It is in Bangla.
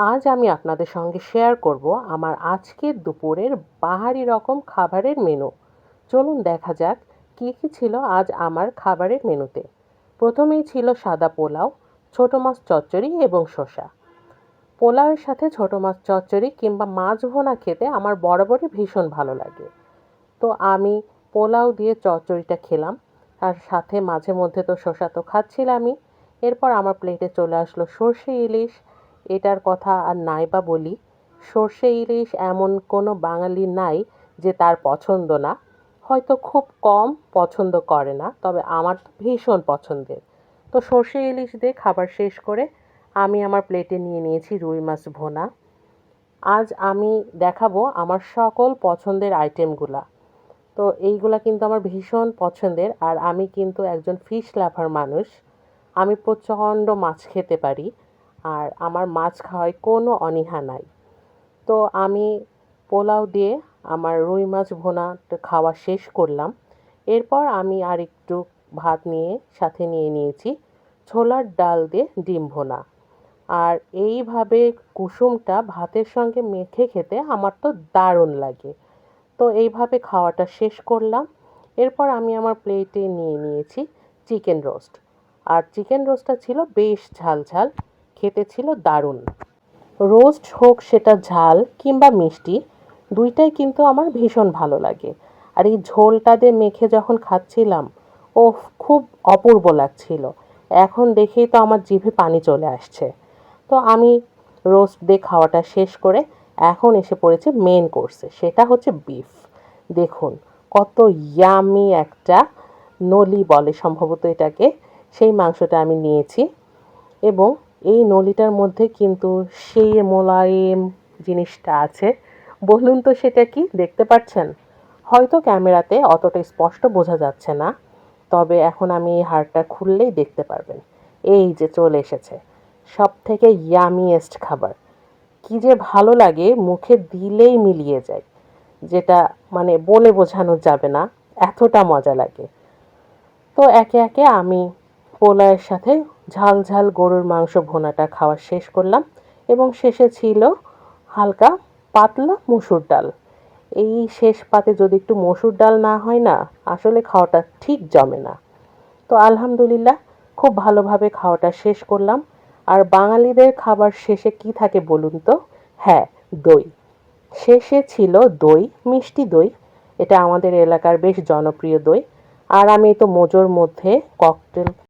আজ আমি আপনাদের সঙ্গে শেয়ার করব আমার আজকের দুপুরের বাহারি রকম খাবারের মেনু। চলুন দেখা যাক কী কী ছিল আজ আমার খাবারের মেনুতে। প্রথমেই ছিল সাদা পোলাও, ছোট মাছ চচ্চড়ি এবং শসা। পোলাওয়ের সাথে ছোট মাছ চচ্চড়ি কিংবা মাছ ভুনা খেতে আমার বরাবরই ভীষণ ভালো লাগে। তো আমি পোলাও দিয়ে চচ্চড়িটা খেলাম, আর সাথে মাঝে মধ্যে তো শসা তো খাচ্ছিলামই। এরপর আমার প্লেটে চলে আসলো সর্ষে ইলিশ। এটার কথা আর নাই বা বলি, সর্ষে ইলিশ এমন কোনো বাঙালি নাই যে তার পছন্দ না। হয়তো খুব কম পছন্দ করে না, তবে আমার তো ভীষণ পছন্দের। তো সর্ষে ইলিশ দিয়ে খাবার শেষ করে আমি আমার প্লেটে নিয়ে নিয়েছি রুই মাছ ভুনা। আজ আমি দেখাবো আমার সকল পছন্দের আইটেমগুলা। তো এইগুলা কিন্তু আমার ভীষণ পছন্দের, আর আমি কিন্তু একজন ফিশ লাভার মানুষ। আমি প্রচণ্ড মাছ খেতে পারি, আর আমার মাছ খাওয়ায় কোনো অনীহা নাই। তো আমি পোলাও দিয়ে আমার রুই মাছ ভুনাটা খাওয়া শেষ করলাম। এরপর আমি আর একটু ভাত নিয়ে সাথে নিয়ে নিয়েছি ছোলার ডাল দিয়ে ডিম ভুনা। আর এইভাবে কুসুমটা ভাতের সঙ্গে মেখে খেতে আমার তো দারুণ লাগে। তো এইভাবে খাওয়াটা শেষ করলাম। এরপর আমি আমার প্লেটে নিয়ে নিয়েছি চিকেন রোস্ট। আর চিকেন রোস্টটা ছিল বেশ ঝাল ঝাল, খেতে ছিল দারুণ। রোস্ট হোক সেটা ঝাল কিংবা মিষ্টি, দুইটাই কিন্তু আমার ভীষণ ভালো লাগে। আর এই ঝোলটা দিয়ে মেখে যখন খাচ্ছিলাম, ও খুব অপূর্ব লাগছিল। এখন দেখেই তো আমার জিভে পানি চলে আসছে। তো আমি রোস্ট দিয়ে খাওয়াটা শেষ করে এখন এসে পড়েছে মেন কোর্সে, সেটা হচ্ছে বিফ। দেখুন কত ইয়ামি একটা নলি বলে সম্ভবত এটাকে, সেই মাংসটা আমি নিয়েছি। এবং এই নলিটার মধ্যে কিন্তু সেই মোলায়েম জিনিসটা আছে। বলুন তো সেটা কি, দেখতে পাচ্ছেন? হয়তো ক্যামেরাতে অতটা স্পষ্ট বোঝা যাচ্ছে না, তবে এখন আমি এই হাড়টা খুললেই দেখতে পারবেন। এই যে চলে এসেছে সব থেকে ইয়ামিয়েস্ট খাবার। কি যে ভালো লাগে, মুখে দিলেই মিলিয়ে যায়, যেটা মানে বলে বোঝানো যাবে না, এতটা মজা লাগে। তো একে একে আমি পোলাওয়ের সাথে ঝাল ঝাল গরুর মাংস ভুনাটা খাওয়া শেষ করলাম। এবং শেষে ছিল হালকা পাতলা মসুর ডাল। এই শেষ পাতে যদি একটু মসুর ডাল না হয় না, আসলে খাওয়াটা ঠিক জমে না। তো আলহামদুলিল্লাহ, খুব ভালোভাবে খাওয়াটা শেষ করলাম। আর বাঙালিদের খাবার শেষে কি থাকে বলুন তো? হ্যাঁ, দই। শেষে ছিল দই, মিষ্টি দই। এটা আমাদের এলাকার বেশ জনপ্রিয় দই। আর আমি তো মোজোর মধ্যে ককটেল